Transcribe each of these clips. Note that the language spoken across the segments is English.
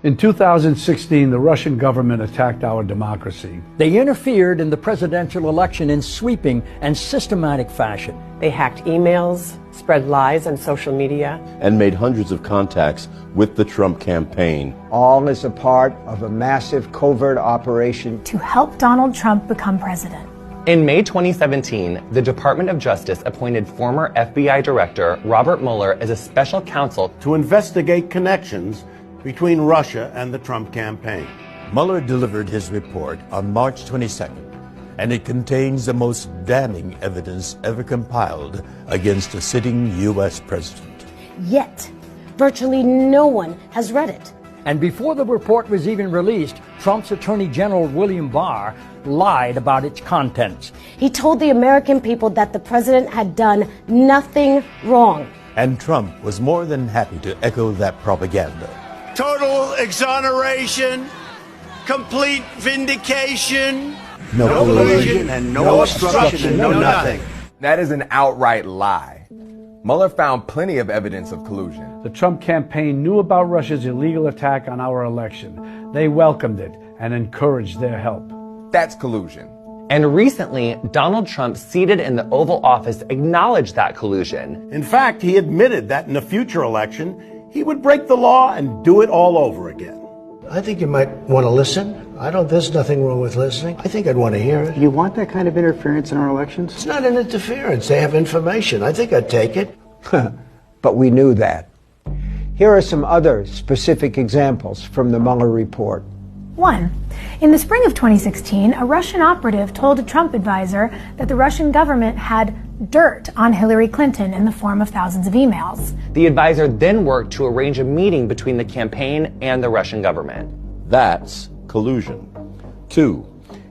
In 2016, the Russian government attacked our democracy. They interfered in the presidential election in sweeping and systematic fashion. They hacked emails, spread lies on social media, and made hundreds of contacts with the Trump campaign. All as a part of a massive covert operation to help Donald Trump become president. In May 2017, the Department of Justice appointed former FBI Director Robert Mueller as a special counsel to investigate connections between Russia and the Trump campaign. Mueller delivered his report on March 22nd, and it contains the most damning evidence ever compiled against a sitting U.S. president. Yet, virtually no one has read it. And before the report was even released, Trump's Attorney General William Barr lied about its contents. He told the American people that the president had done nothing wrong. And Trump was more than happy to echo that propaganda. Total exoneration, complete vindication, no collusion and no obstruction and no nothing. That is an outright lie. Mueller found plenty of evidence of collusion. The Trump campaign knew about Russia's illegal attack on our election. They welcomed it and encouraged their help. That's collusion. And recently, Donald Trump, seated in the Oval Office, acknowledged that collusion. In fact, he admitted that in a future election, he would break the law and do it all over again. I think you might want to listen. There's nothing wrong with listening. I think I'd want to hear it. You want that kind of interference in our elections? It's not an interference. They have information. I think I'd take it. But we knew that. Here are some other specific examples from the Mueller report. 1. In the spring of 2016, a Russian operative told a Trump advisor that the Russian government had dirt on Hillary Clinton in the form of thousands of emails. The advisor then worked to arrange a meeting between the campaign and the Russian government. That's collusion. 2.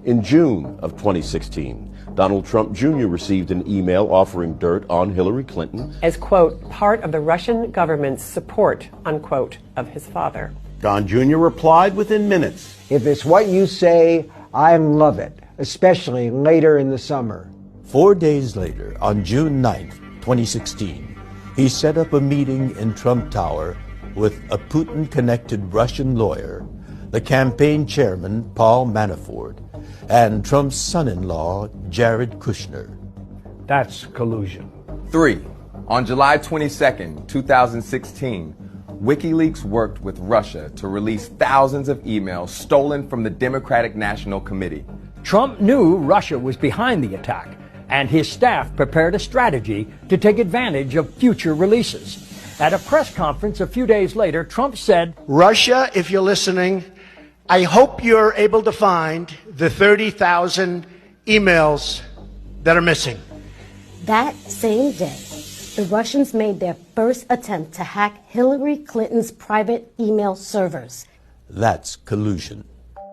In June of 2016, Donald Trump Jr. received an email offering dirt on Hillary Clinton as, quote, part of the Russian government's support, unquote, of his father. Don Jr. replied within minutes. If it's what you say, I love it, especially later in the summer. 4 days later, on June 9th, 2016, he set up a meeting in Trump Tower with a Putin-connected Russian lawyer, the campaign chairman, Paul Manafort, and Trump's son-in-law, Jared Kushner. That's collusion. 3. On July 22nd, 2016, WikiLeaks worked with Russia to release thousands of emails stolen from the Democratic National Committee. Trump knew Russia was behind the attack, and his staff prepared a strategy to take advantage of future releases. At a press conference a few days later, Trump said, Russia, if you're listening, I hope you're able to find the 30,000 emails that are missing. That same day, the Russians made their first attempt to hack Hillary Clinton's private email servers. That's collusion.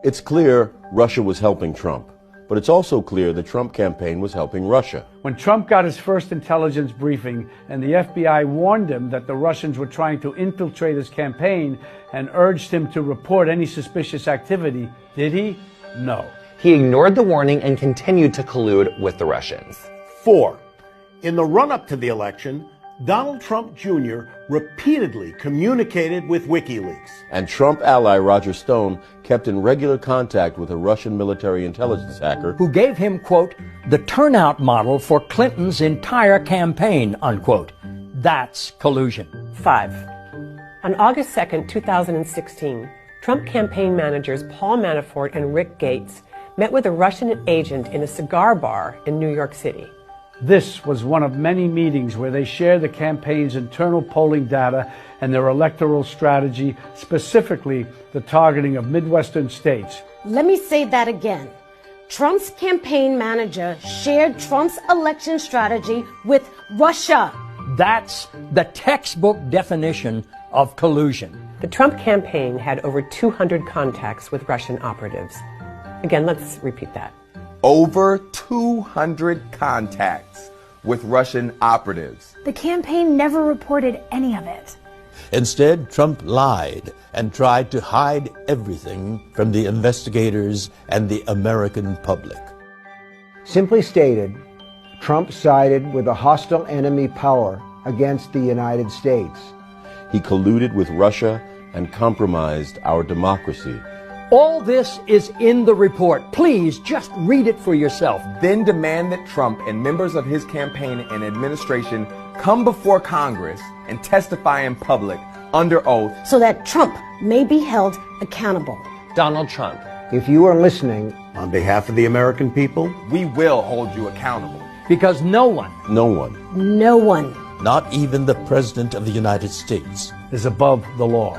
It's clear Russia was helping Trump, but it's also clear the Trump campaign was helping Russia. When Trump got his first intelligence briefing and the FBI warned him that the Russians were trying to infiltrate his campaign and urged him to report any suspicious activity, did he? No. He ignored the warning and continued to collude with the Russians. 4. In the run-up to the election, Donald Trump Jr. repeatedly communicated with WikiLeaks. And Trump ally Roger Stone kept in regular contact with a Russian military intelligence hacker who gave him, quote, the turnout model for Clinton's entire campaign, unquote. That's collusion. 5. On August 2nd, 2016, Trump campaign managers Paul Manafort and Rick Gates met with a Russian agent in a cigar bar in New York City. This was one of many meetings where they shared the campaign's internal polling data and their electoral strategy, specifically the targeting of Midwestern states. Let me say that again. Trump's campaign manager shared Trump's election strategy with Russia. That's the textbook definition of collusion. The Trump campaign had over 200 contacts with Russian operatives. Again, let's repeat that. Over 200 contacts with Russian operatives. The campaign never reported any of it. Instead, Trump lied and tried to hide everything from the investigators and the American public. Simply stated, Trump sided with a hostile enemy power against the United States. He colluded with Russia and compromised our democracy. All this is in the report. Please just read it for yourself. Then demand that Trump and members of his campaign and administration come before Congress and testify in public under oath so that Trump may be held accountable. Donald Trump, If you are listening, on behalf of the American people, we will hold you accountable. Because no one, No one, No one not even the President of the United States, is above the law.